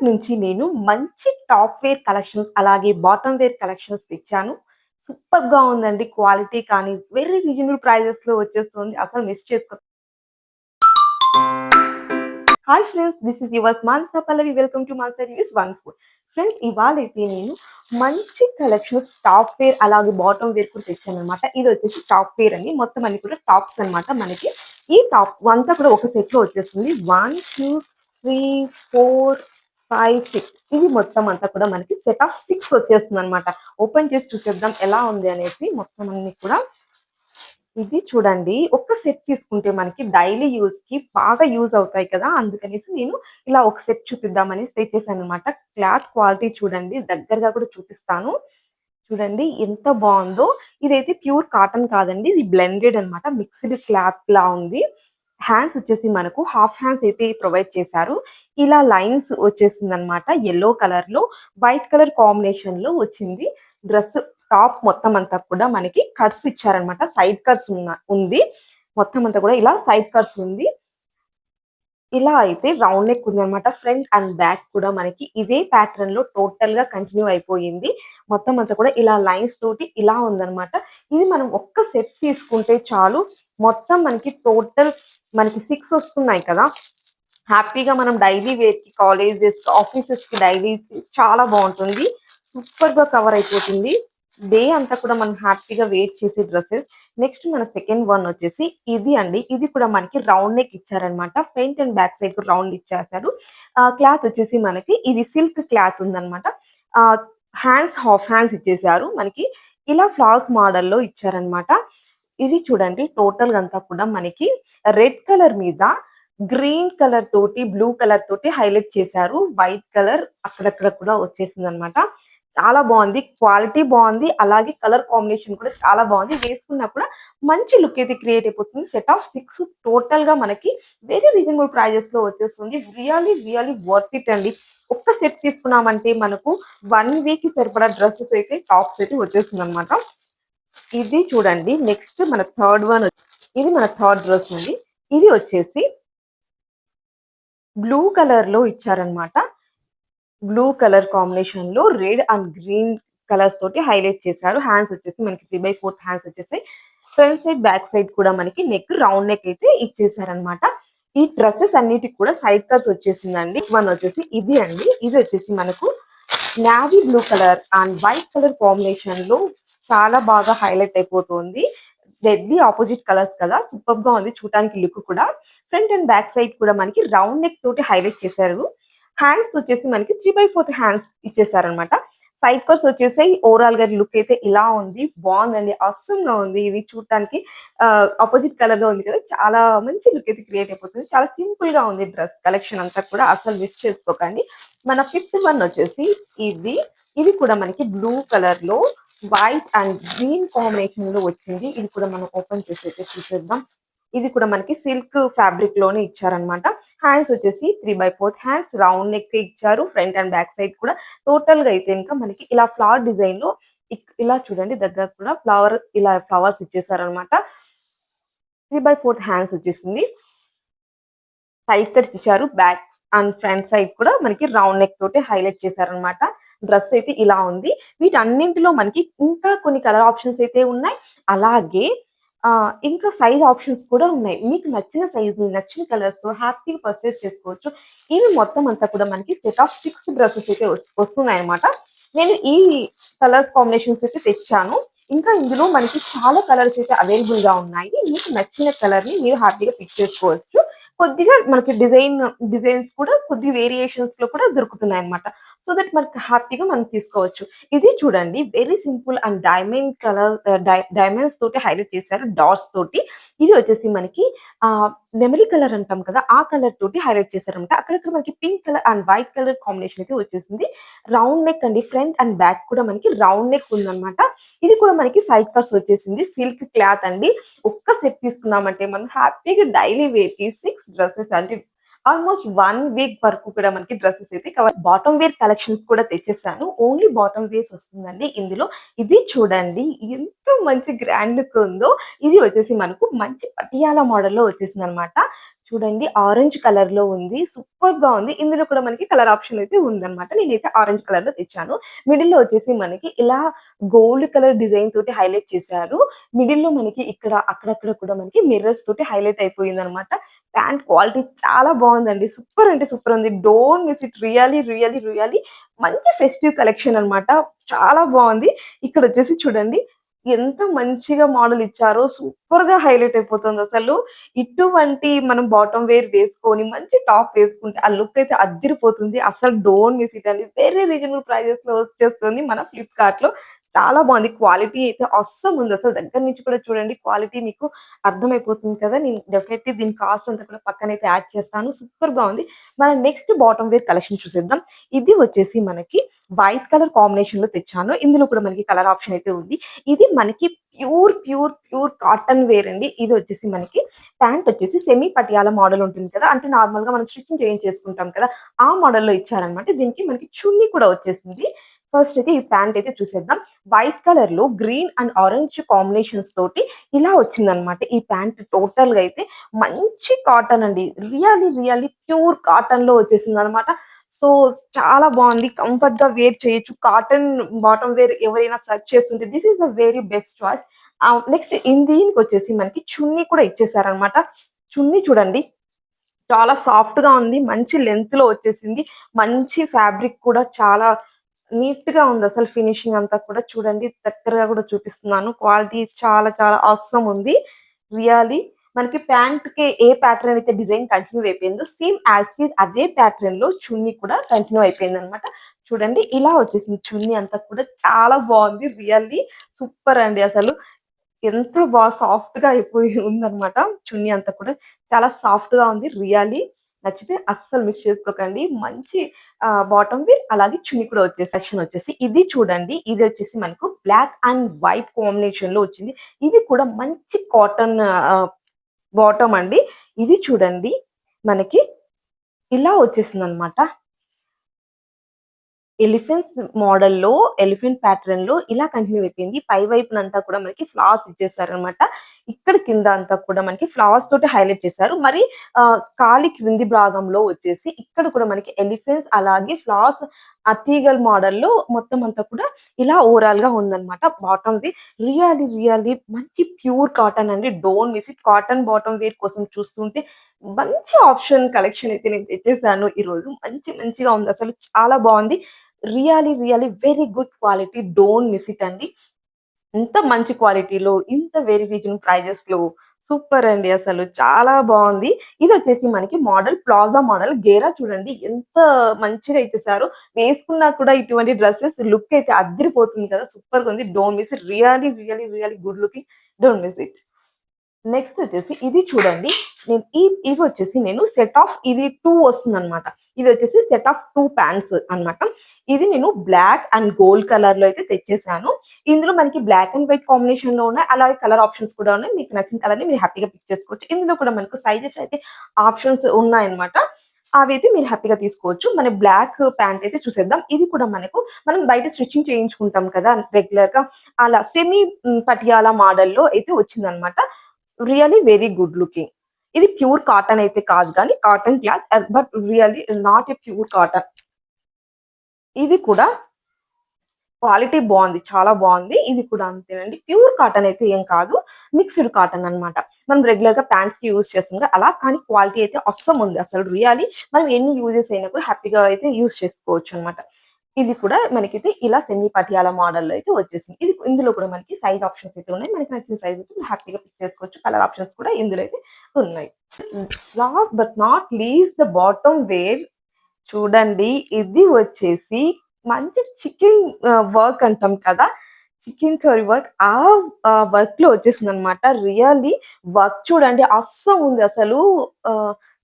Flipkart నుంచి నేను మంచి టాప్ వేర్ కలెక్షన్స్, అలాగే బాటమ్ వేర్ కలెక్షన్స్ తెచ్చాను. సూపర్‌గా ఉందండి. క్వాలిటీ కానీ వెరీ రీజనబుల్ ప్రైజెస్‌లో వచ్చేస్తుంది. అసలు మిస్ చేసుకో hi friends, this is yours Manasa Pallavi. Welcome to Manasa reviews one food. Friends, ఇవాళైతే నేను మంచి కలెక్షన్స్ టాప్ వేర్ అలాగే బాటమ్ వేర్ కూడా తెచ్చాననమాట. ఇది వచ్చేసి టాప్ వేర్ అని, మొత్తం అన్ని కూడా టాప్స్ అనమాట. మనకి ఈ టాప్ అంతా కూడా ఒక సెట్ లో వచ్చేస్తుంది. 1 2 3 4 5 6 ఇది మొత్తం అంతా కూడా మనకి సెట్ ఆఫ్ 6 వచ్చేస్తుంది అనమాట. ఓపెన్ చేసి చూసేద్దాం ఎలా ఉంది అనేసి. మొత్తం అన్ని కూడా ఇది చూడండి. ఒక్క సెట్ తీసుకుంటే మనకి డైలీ యూజ్‌కి బాగా యూజ్ అవుతాయి కదా! అందుకనేసి నేను ఇలా ఒక సెట్ చూపిద్దామనేసి తెచ్చేసాననమాట. క్లాత్ క్వాలిటీ చూడండి. దగ్గరగా కూడా చూపిస్తాను. చూడండి ఎంత బావుందో. ఇదైతే ప్యూర్ కాటన్ కాదండి. ఇది బ్లెండెడ్ అనమాట. మిక్స్‌డ్ క్లాత్‌లా ఉంది. హ్యాండ్స్ వచ్చేసి మనకు హాఫ్ హ్యాండ్స్ అయితే ప్రొవైడ్ చేశారు. ఇలా లైన్స్ వచ్చేసిందనమాట. యెల్లో కలర్‌లో, వైట్ కలర్ కాంబినేషన్‌లో వచ్చింది. డ్రెస్ టాప్ మొత్తం అంతా కూడా మనకి కట్స్ ఇచ్చారనమాట. సైడ్ కట్స్ ఉంది. మొత్తం అంతా కూడా ఇలా సైడ్ కట్స్ ఉంది. ఇలా అయితే రౌండ్ నెక్ ఉందనమాట. ఫ్రంట్ అండ్ బ్యాక్ కూడా మనకి ఇదే ప్యాటర్న్ లో టోటల్ గా కంటిన్యూ అయిపోయింది. మొత్తం అంతా కూడా ఇలా లైన్స్ తోటి ఇలా ఉందనమాట. ఇది మనం ఒక్క సెట్ తీసుకుంటే చాలు. మొత్తం మనకి టోటల్ మనకి 6 వస్తున్నాయి కదా! హ్యాపీగా మనం డైలీ వేర్ కి, కాలేజెస్, ఆఫీసెస్ కి డైలీ చాలా బాగుంటుంది. సూపర్ గా కవర్ అయిపోతుంది. డే అంతా కూడా మనం హ్యాపీగా వేర్ చేసే డ్రెస్సెస్. నెక్స్ట్ మన సెకండ్ వన్ వచ్చేసి ఇది అండి. ఇది కూడా మనకి రౌండ్ నెక్ ఇచ్చారనమాట. Front and back side round ఇచ్చేసారు. క్లాత్ వచ్చేసి మనకి ఇది సిల్క్ క్లాత్ ఉందన్నమాట. హ్యాండ్స్ హాఫ్ హ్యాండ్స్ ఇచ్చేసారు. మనకి ఇలా ఫ్లవర్స్ మోడల్లో ఇచ్చారనమాట. ఇది చూడండి టోటల్ అంతా కూడా మనకి రెడ్ కలర్ మీద గ్రీన్ కలర్ తోటి, బ్లూ కలర్ తోటి హైలైట్ చేశారు. వైట్ కలర్ అక్కడక్కడ కూడా వచ్చేసింది అనమాట. చాలా బాగుంది. క్వాలిటీ బాగుంది. అలాగే కలర్ కాంబినేషన్ కూడా చాలా బాగుంది. వేసుకున్నా కూడా మంచి లుక్ అయితే క్రియేట్ అయిపోతుంది. సెట్ ఆఫ్ 6 టోటల్ గా మనకి వెరీ రీజనబుల్ ప్రైజెస్ లో వచ్చేస్తుంది. రియల్లీ వర్త్ ఇట్ అండి. ఒక్క సెట్ తీసుకున్నామంటే మనకు 1 వీక్ కి సరిపడా డ్రెస్సెస్ అయితే, టాప్స్ అయితే వచ్చేస్తుంది అనమాట. ఇది చూడండి. నెక్స్ట్ మన థర్డ్ వన్. ఇది మన థర్డ్ డ్రెస్ అండి. ఇది వచ్చేసి బ్లూ కలర్ లో ఇచ్చారనమాట. బ్లూ కలర్ కాంబినేషన్ లో రెడ్ అండ్ గ్రీన్ కలర్స్ తోటి హైలైట్ చేశారు. హ్యాండ్స్ వచ్చేసి మనకి 3/4 హ్యాండ్స్ వచ్చేసాయి. ఫ్రంట్ సైడ్ బ్యాక్ సైడ్ కూడా మనకి నెక్ రౌండ్ నెక్ అయితే ఇచ్చేసారనమాట. ఈ డ్రెస్సెస్ అన్నిటికి కూడా సైడ్ కట్స్ వచ్చేసిందండి. వన్ వచ్చేసి ఇది అండి. ఇది వచ్చేసి మనకు navy blue colour and white colour combination లో చాలా బాగా హైలైట్ అయిపోతుంది. డెడ్లీ ఆపోజిట్ కలర్స్ కదా! సూపర్ గా ఉంది చూడటానికి లుక్ కూడా. ఫ్రంట్ అండ్ బ్యాక్ సైడ్ కూడా మనకి రౌండ్ నెక్ తోటి హైలైట్ చేశారు. హ్యాండ్స్ వచ్చేసి మనకి 3/4 హ్యాండ్స్ ఇచ్చేసారనమాట. సైడ్ కట్స్ వచ్చేసాయి. ఓవరాల్ గా లుక్ అయితే ఇలా ఉంది. బాగుందండి. అవసరం గా ఉంది. ఇది చూడటానికి ఆపోజిట్ కలర్ లో ఉంది కదా! చాలా మంచి లుక్ అయితే క్రియేట్ అయిపోతుంది. చాలా సింపుల్ గా ఉంది డ్రెస్ కలెక్షన్ అంతా కూడా. అసలు మిస్ చేసుకోకండి. మన ఫిఫ్త్ వన్ వచ్చేసి ఇది. ఇది కూడా మనకి బ్లూ కలర్ లో వైట్ అండ్ గ్రీన్ కాంబినేషన్ లో వచ్చింది. ఇది కూడా మనం ఓపెన్ చేసి అయితే చూసేద్దాం. ఇది కూడా మనకి సిల్క్ ఫ్యాబ్రిక్ లోనే ఇచ్చారనమాట. హ్యాండ్స్ వచ్చేసి 3/4 హ్యాండ్స్ రౌండ్ నెక్ ఇచ్చారు. ఫ్రంట్ అండ్ బ్యాక్ సైడ్ కూడా టోటల్ గా అయితే ఇంకా మనకి ఇలా ఫ్లవర్ డిజైన్ లో ఇలా చూడండి. దగ్గర కూడా ఇలా ఫ్లవర్స్ ఇచ్చేసారనమాట. 3/4 హ్యాండ్స్ వచ్చేసింది. సైడ్ కట్స్ ఇచ్చారు. బ్యాక్ అండ్ ఫ్రంట్ సైడ్ కూడా మనకి రౌండ్ నెక్ తోటి హైలైట్ చేశారనమాట. డ్రెస్ అయితే ఇలా ఉంది. వీటన్నింటిలో మనకి ఇంకా కొన్ని కలర్ ఆప్షన్స్ అయితే ఉన్నాయి. అలాగే ఇంకా సైజ్ ఆప్షన్స్ కూడా ఉన్నాయి. మీకు నచ్చిన సైజ్, నచ్చిన కలర్స్ తో హ్యాపీగా పర్చేస్ చేసుకోవచ్చు. ఇవి మొత్తం అంతా కూడా మనకి సెట్ ఆఫ్ 6 డ్రెస్సెస్ అయితే వస్తున్నాయి అనమాట. నేను ఈ కలర్స్ కాంబినేషన్స్ అయితే తెచ్చాను. ఇంకా ఇందులో మనకి చాలా కలర్స్ అయితే అవైలబుల్ గా ఉన్నాయి. మీకు నచ్చిన కలర్ ని మీరు హ్యాపీగా పిక్ చేసుకోవచ్చు. కొద్దిగా మనకి డిజైన్స్ కూడా కొద్ది వేరియేషన్స్ లో కూడా దొరుకుతున్నాయి అనమాట. సో దట్ మనకి హ్యాపీగా మనం తీసుకోవచ్చు. ఇది చూడండి very simple and diamond colour, diamonds తోటి హైలైట్ చేశారు డాట్స్ తోటి. ఇది వచ్చేసి మనకి నెమలి కలర్ అంటాం కదా! ఆ కలర్ తోటి హైలైట్ చేశారనమాట. అక్కడక్కడ మనకి pink colour and white colour combination అయితే వచ్చేసింది. రౌండ్ నెక్ అండి. ఫ్రంట్ అండ్ బ్యాక్ కూడా మనకి రౌండ్ నెక్ ఉందన్నమాట. ఇది కూడా మనకి సైడ్ కట్స్ వచ్చేసింది. సిల్క్ క్లాత్ అండి. ఒక్క సెట్ తీసుకున్నామంటే మనం హ్యాపీగా డైలీ వేర్ కి 6 డ్రెస్సెస్ అంటే ఆల్మోస్ట్ 1 వీక్ వరకు కూడా మనకి డ్రెస్సెస్ అయితే కవర్. బాటమ్ వేర్ కలెక్షన్స్ కూడా తెచ్చేసాను. ఓన్లీ బాటమ్ వేర్స్ వస్తుందండి ఇందులో. ఇది చూడండి ఎంత మంచి గ్రాండ్ లుక్ ఉందో. ఇది వచ్చేసి మనకు మంచి పటియాలా మోడల్ లో వచ్చేసింది అనమాట. చూడండి ఆరెంజ్ కలర్ లో ఉంది. సూపర్ గా ఉంది. ఇందులో కూడా మనకి కలర్ ఆప్షన్ అయితే ఉందన్నమాట. నేనైతే ఆరెంజ్ కలర్ లో తెచ్చాను. మిడిల్ లో వచ్చేసి మనకి ఇలా గోల్డ్ కలర్ డిజైన్ తోటి హైలైట్ చేశారు. మిడిల్ లో మనకి ఇక్కడ అక్కడక్కడ కూడా మనకి మిర్రర్స్ తోటి హైలైట్ అయిపోయింది అనమాట. ప్యాంట్ క్వాలిటీ చాలా బాగుందండి. సూపర్ అంటే సూపర్ ఉంది. Don't miss it. Really really really మంచి ఫెస్టివ్ కలెక్షన్ అన్నమాట. చాలా బాగుంది. ఇక్కడ వచ్చేసి చూడండి ఎంత మంచిగా మోడల్ ఇచ్చారో, సూపర్ గా హైలైట్ అయిపోతుంది అసలు. ఇటువంటి మనం బాటమ్ వేర్ వేసుకొని మంచి టాప్ వేసుకుంటే ఆ లుక్ అయితే అద్దిరిపోతుంది. అసలు డోంట్ మిస్ ఇట్ అండి. వెరీ రీజనబుల్ ప్రైజెస్ లో వచ్చేస్తుంది మన ఫ్లిప్కార్ట్ లో. చాలా బాగుంది. క్వాలిటీ అయితే అస్సలు ఉంది. అసలు దగ్గర నుంచి కూడా చూడండి క్వాలిటీ మీకు అర్థమైపోతుంది కదా. నేను డెఫినెట్లీ దీని కాస్ట్ అంతా కూడా పక్కనైతే యాడ్ చేస్తాను. సూపర్ గా ఉంది. మన నెక్స్ట్ బాటమ్ వేర్ కలెక్షన్ చూసేద్దాం. ఇది వచ్చేసి మనకి వైట్ కలర్ కాంబినేషన్ లో తెచ్చాను. ఇందులో కూడా మనకి కలర్ ఆప్షన్ అయితే ఉంది. ఇది మనకి pure pure pure cotton wear అండి. ఇది వచ్చేసి మనకి ప్యాంట్ వచ్చేసి సెమీ పటియాల మోడల్ ఉంటుంది కదా, అంటే నార్మల్ గా మనం స్టిచ్చింగ్ చేయించేసుకుంటాం కదా, ఆ మోడల్ లో ఇచ్చారనమాట. దీనికి మనకి చున్నీ కూడా వచ్చేసింది. ఫస్ట్ అయితే ఈ ప్యాంట్ అయితే చూసేద్దాం. వైట్ కలర్ లో గ్రీన్ అండ్ ఆరెంజ్ కాంబినేషన్స్ తోటి ఇలా వచ్చిందనమాట. ఈ ప్యాంట్ టోటల్ గా అయితే మంచి కాటన్ అండి. రియల్లీ రియల్లీ ప్యూర్ కాటన్ లో వచ్చేసింది అనమాట. సో చాలా బాగుంది. కంఫర్ట్ గా వేర్ చేయొచ్చు. కాటన్ బాటమ్ వేర్ ఎవరైనా సర్చ్ చేస్తుంటే this is a very best choice. Next దీనికి వచ్చేసి మనకి చున్నీ కూడా ఇచ్చేసారనమాట. చున్నీ చూడండి చాలా సాఫ్ట్ గా ఉంది. మంచి లెంత్ లో వచ్చేసింది. మంచి ఫ్యాబ్రిక్ కూడా చాలా నీట్ గా ఉంది. అసలు ఫినిషింగ్ అంతా కూడా చూడండి. దగ్గరగా కూడా చూపిస్తున్నాను. క్వాలిటీ చాలా చాలా అవసరం ఉంది. రియల్లీ మనకి ప్యాంట్ కి ఏ ప్యాటర్న్ అయితే డిజైన్ కంటిన్యూ అయిపోయిందో సేమ్ యాజ్ ఇట్ అదే ప్యాటర్న్ లో చున్నీ కూడా కంటిన్యూ అయిపోయింది అనమాట. చూడండి ఇలా వచ్చేసింది. చున్నీ అంతా కూడా చాలా బాగుంది. రియల్లీ సూపర్ అండి. అసలు ఎంత బాగా సాఫ్ట్ గా అయిపోయి ఉందన్నమాట. చున్నీ అంతా కూడా చాలా సాఫ్ట్ గా ఉంది. రియల్లీ నచ్చితే అస్సలు మిస్ చేసుకోకండి. మంచి బాటమ్ వేర్ అలాగే చున్నీ కూడా వచ్చేసి సెక్షన్ వచ్చేసి ఇది చూడండి. ఇది వచ్చేసి మనకు బ్లాక్ అండ్ వైట్ కాంబినేషన్ లో వచ్చింది. ఇది కూడా మంచి కాటన్ బాటమ్ అండి. ఇది చూడండి మనకి ఇలా వచ్చేసింది అనమాట. ఎలిఫెంట్స్ మోడల్‌లో, ఎలిఫెంట్ ప్యాటర్న్‌లో ఇలా కంటిన్యూ అయిపోయింది. పై వైపునంతా కూడా మనకి ఫ్లవర్స్ ఇచ్చేసారనమాట. ఇక్కడ కింద అంతా కూడా మనకి ఫ్లవర్స్ తోటి హైలైట్ చేశారు. మరి కాలి క్రింది భాగంలో వచ్చేసి ఇక్కడ కూడా మనకి ఎలిఫెంట్స్ అలాగే ఫ్లవర్స్ తీగల మోడల్‌లో మొత్తం అంతా కూడా ఇలా ఓవరాల్‌గా ఉందనమాట. బాటమ్‌ది రియల్లీ రియల్లీ మంచి ప్యూర్ కాటన్ అండి. Don't miss it. Cotton bottom wear కోసం చూస్తుంటే మంచి ఆప్షన్ కలెక్షన్ అయితే నేను తెచ్చేసాను ఈరోజు. మంచిగా ఉంది. అసలు చాలా బాగుంది. Really really very good quality. Don't miss it అండి. ఇంత మంచి క్వాలిటీలో, ఇంత వెరీ రీజనబుల్ ప్రైజెస్‌లో సూపర్ అండి అసలు. చాలా బావుంది. ఇదొచ్చేసి మనకి మోడల్ ప్లాజా మోడల్. గేరా చూడండి ఎంత మంచిగా ఇచ్చేసారో. వేసుకున్నా కూడా ఇటువంటి డ్రెసెస్ లుక్ అయితే అద్దిరిపోతుంది కదా! సూపర్‌గా ఉంది. Don't miss it. Really really really good looking. Don't miss it. Next వచ్చేసి ఇది చూడండి. ఇవి వచ్చేసి నేను సెట్ ఆఫ్ ఇది 2 వస్తుందన్నమాట. ఇది వచ్చేసి సెట్ ఆఫ్ 2 పాంట్స్ అన్నమాట. ఇది నేను బ్లాక్ అండ్ గోల్డ్ కలర్ లో అయితే తెచ్చేసాను. ఇందులో మనకి బ్లాక్ అండ్ వైట్ కాంబినేషన్ లో ఉన్నాయి. అలాగే కలర్ ఆప్షన్స్ కూడా ఉన్నాయి. మీకు నచ్చిన కలర్ ని మీరు హ్యాపీగా పిక్ చేసుకోవచ్చు. ఇందులో కూడా మనకు సైజెస్ అయితే ఆప్షన్స్ ఉన్నాయన్నమాట. అవైతే మీరు హ్యాపీగా తీసుకోవచ్చు. మన బ్లాక్ ప్యాంట్ అయితే చూసేద్దాం. ఇది కూడా మనం బయట స్టిచ్చింగ్ చేయించుకుంటాం కదా రెగ్యులర్ గా, అలా సెమీ పటియాలా మోడల్లో అయితే వచ్చిందనమాట. Really very good looking. ఇది ప్యూర్ కాటన్ అయితే కాదు కానీ cotton cloth, but really not a pure cotton. ఇది కూడా క్వాలిటీ బాగుంది. చాలా బాగుంది. ఇది కూడా అంతేనండి. ప్యూర్ కాటన్ అయితే ఏం కాదు. మిక్స్డ్ కాటన్ అన్నమాట. మనం రెగ్యులర్ గా ప్యాంట్స్ కి యూజ్ చేస్తాం కదా అలా, కానీ క్వాలిటీ అయితే అస్సలు ఉంది. అసలు రియల్లీ మనం ఎన్ని యూజెస్ అయినా కూడా హ్యాపీగా అయితే యూజ్ చేసుకోవచ్చు అన్నమాట. ఇది కూడా మనకైతే ఇలా సెమీ పటియాల మోడల్‌లో అయితే వచ్చేసింది. ఇందులో కూడా మనకి సైజ్ ఆప్షన్స్ అయితే ఉన్నాయి. మనకి నచ్చిన సైజ్ అయితే హ్యాపీగా పిక్ చేసుకోవచ్చు. కలర్ ఆప్షన్స్ కూడా ఇందులో అయితే ఉన్నాయి. Last but not least the bottom wear చూడండి. ఇది వచ్చేసి మంచి చికెన్ వర్క్ అంటాం కదా! Chicken curry work. వర్క్‌లో వచ్చేసిందనమాట. రియల్లీ వర్క్ చూడండి అస్సలు ఉంది అసలు.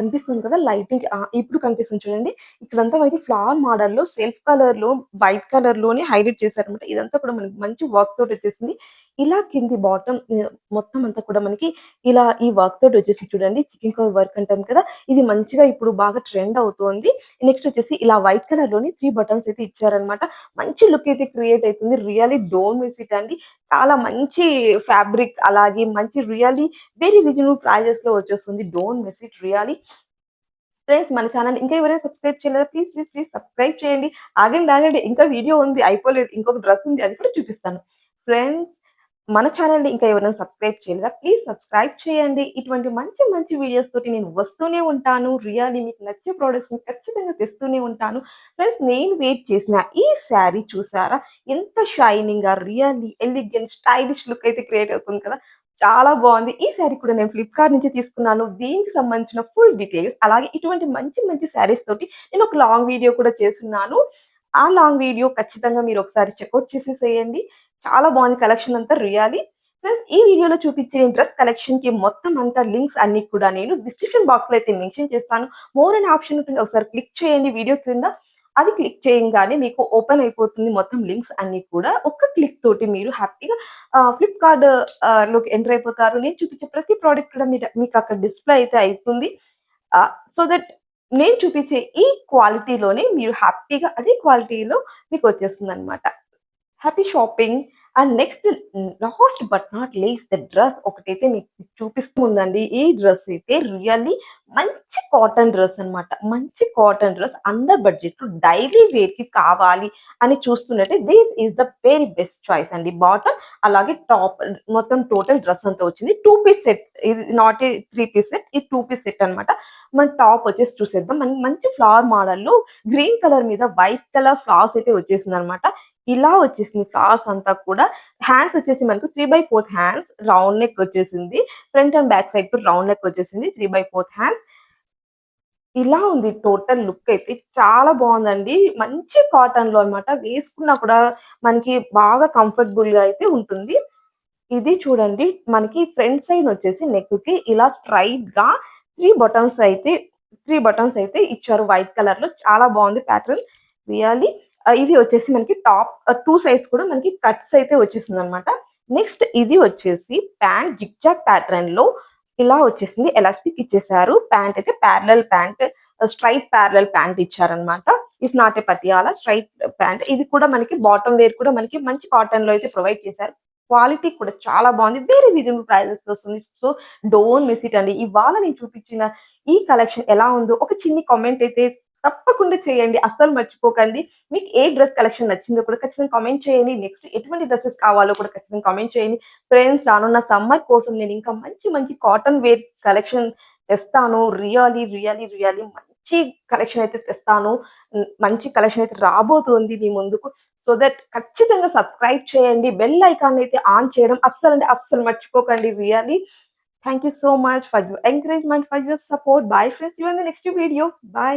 కనిపిస్తుంది కదా లైటింగ్ ఇప్పుడు కనిపిస్తుంది చూడండి. ఇక్కడంతా మనకి ఫ్లవర్ మోడల్‌లో సెల్ఫ్ కలర్‌లో వైట్ కలర్‌లోనే హైలైట్ చేశారన్నమాట. ఇదంతా కూడా మనకి మంచి వర్క్ తోటి వచ్చేసింది. ఇలా కింది బాటమ్ మొత్తం అంతా కూడా మనకి ఇలా ఈ వర్క్ తోటి వచ్చేసి చూడండి. చికెన్ కర్వ్ వర్క్ అంటాం కదా! ఇది మంచిగా ఇప్పుడు బాగా ట్రెండ్ అవుతోంది. నెక్స్ట్ వచ్చేసి ఇలా వైట్ కలర్‌లోని 3 బటన్స్ అయితే ఇచ్చారన్నమాట. మంచి లుక్ అయితే క్రియేట్ అయితుంది. రియల్లీ డోంట్ మిస్ ఇట్ అండి. చాలా మంచి ఫ్యాబ్రిక్ అలాగే మంచి రియల్లీ వెరీ రీజనబుల్ ప్రైజెస్‌లో వచ్చేస్తుంది. Don't miss it really. Friends మన ఛానెల్ ఇంకా ఎవరైనా సబ్స్క్రైబ్ చేయలేదా? ప్లీజ్ సబ్స్క్రైబ్ చేయండి. ఆగండి. ఇంకా వీడియో ఉంది అయిపోలేదు. ఇంకొక డ్రెస్ ఉంది అది కూడా చూపిస్తాను. ఫ్రెండ్స్ మన ఛానెల్‌ని ఇంకా ఎవరైనా సబ్స్క్రైబ్ చేయలేదా? ప్లీజ్ సబ్స్క్రైబ్ చేయండి. ఇటువంటి మంచి వీడియోస్ తోటి నేను వస్తూనే ఉంటాను. రియల్లీ మీకు నచ్చే ప్రొడక్ట్స్‌ని ఖచ్చితంగా తెస్తూనే ఉంటాను. ఫ్రెండ్స్ నేను వేర్ చేసిన ఈ శారీ చూసారా? ఎంత షైనింగ్‌గా రియల్లీ ఎలిగెంట్ స్టైలిష్ లుక్ అయితే క్రియేట్ అవుతుంది కదా! చాలా బావుంది. ఈ శారీ కూడా నేను ఫ్లిప్‌కార్ట్ నుంచి తీసుకున్నాను. దీనికి సంబంధించిన ఫుల్ డీటెయిల్స్ అలాగే ఇటువంటి మంచి శారీస్ తోటి నేను ఒక లాంగ్ వీడియో కూడా చేసున్నాను. ఆ లాంగ్ వీడియో ఖచ్చితంగా మీరు ఒకసారి చెకౌట్ చేసేసేయండి. చాలా బాగుంది కలెక్షన్ అంతా రియల్లీ. ఫ్రెండ్స్ ఈ వీడియోలో చూపించే డ్రెస్ కలెక్షన్‌కి మొత్తం అంతా లింక్స్ అన్నీ కూడా నేను డిస్క్రిప్షన్ బాక్స్‌లో అయితే మెన్షన్ చేస్తాను. మోర్ అనే ఆప్షన్ ఉంటుంది. ఒకసారి క్లిక్ చేయండి వీడియో క్రింద. అది క్లిక్ చేయంగానే మీకు ఓపెన్ అయిపోతుంది మొత్తం లింక్స్ అన్నీ కూడా. ఒక్క క్లిక్ తోటి మీరు హ్యాపీగా ఫ్లిప్‌కార్ట్ లోకి ఎంటర్ అయిపోతారు. నేను చూపించే ప్రతి ప్రొడక్ట్ కూడా మీకు అక్కడ డిస్‌ప్లే అయితే అయితుంది. సో దట్ నేను చూపించే ఈ క్వాలిటీలోనే మీరు హ్యాపీగా అదే క్వాలిటీలో మీకొచ్చేస్తుందనమాట. Happy shopping. And next last but not least the dress ఒకటైతే మీకు చూపిస్తుందండి. ఈ డ్రెస్ అయితే రియల్లీ మంచి కాటన్ డ్రెస్ అన్నమాట. మంచి కాటన్ డ్రెస్ అండర్ బడ్జెట్‌లో డైలీ వేర్‌కి కావాలి అని చూస్తున్నట్టే this is the very best choice అండి. బాటమ్ అలాగే టాప్ మొత్తం టోటల్ డ్రెస్ అంతా వచ్చింది. 2 పీస్ సెట్. ఇది నాట్ ఏ 3 పీస్ సెట్. ఇది 2 పీస్ సెట్ అన్నమాట. మన టాప్ వచ్చేసి చూసేద్దాం. మనకి మంచి ఫ్లవర్ మోడల్‌లో గ్రీన్ కలర్ మీద వైట్ కలర్ ఫ్లవర్స్ అయితే వచ్చేసిందన్నమాట. ఇలా వచ్చేసింది ఫ్లవర్స్ అంతా కూడా. హ్యాండ్స్ వచ్చేసి మనకు 3/4 హ్యాండ్స్. రౌండ్ నెక్ వచ్చేసింది. ఫ్రంట్ అండ్ బ్యాక్ సైడ్ కూడా రౌండ్ నెక్ వచ్చేసింది. 3/4 హ్యాండ్స్. ఇలా ఉంది టోటల్ లుక్ అయితే. చాలా బావుందండి. మంచి కాటన్‌లో అన్నమాట. వేసుకున్నా కూడా మనకి బాగా కంఫర్టబుల్‌గా అయితే ఉంటుంది. ఇది చూడండి మనకి ఫ్రంట్ సైడ్ వచ్చేసి నెక్‌కి ఇలా స్ట్రెయిట్‌గా 3 బటన్స్ అయితే 3 బటన్స్ అయితే ఇచ్చారు వైట్ కలర్‌లో. చాలా బావుంది ప్యాటర్న్. రియల్లీ ఇది వచ్చేసి మనకి టాప్ 2 సైడ్స్ కూడా మనకి కట్స్ అయితే వచ్చేసిందనమాట. నెక్స్ట్ ఇది వచ్చేసి ప్యాంట్ జిగ్‌జాగ్ ప్యాటర్న్‌లో ఇలా వచ్చేసింది. ఎలాస్టిక్ ఇచ్చేసారు. ప్యాంట్ అయితే parallel pant straight parallel pant ఇచ్చారనమాట. It's not a Patiala straight pant. ఇది కూడా మనకి బాటమ్ వేర్ కూడా మనకి మంచి కాటన్‌లో అయితే ప్రొవైడ్ చేశారు. క్వాలిటీ కూడా చాలా బావుంది. వెరీ రీజనబుల్ ప్రైజెస్‌లో వస్తుంది. సో, డోంట్ మిస్ ఇట్ అండి. ఇవాళ నేను చూపించిన ఈ కలెక్షన్ ఎలా ఉందో ఒక చిన్ని కామెంట్ అయితే తప్పకుండా చేయండి. అస్సలు మర్చిపోకండి. మీకు ఏ డ్రెస్ కలెక్షన్ నచ్చిందో కూడా ఖచ్చితంగా కామెంట్ చేయండి. నెక్స్ట్ ఎటువంటి డ్రెసెస్ కావాలో కూడా ఖచ్చితంగా కామెంట్ చేయండి. ఫ్రెండ్స్ రానున్న సమ్మర్ కోసం నేను ఇంకా మంచి కాటన్ వేర్ కలెక్షన్ తెస్తాను. రియల్లీ మంచి కలెక్షన్ అయితే తెస్తాను. మంచి కలెక్షన్ అయితే రాబోతుంది మీ ముందుకు. సో దట్ ఖచ్చితంగా సబ్స్క్రైబ్ చేయండి. బెల్ ఐకాన్ అయితే ఆన్ చేయడం అస్సలు మర్చిపోకండి. Really thank you so much for your encouragement, for your support. Bye friends. See you in the next video. By.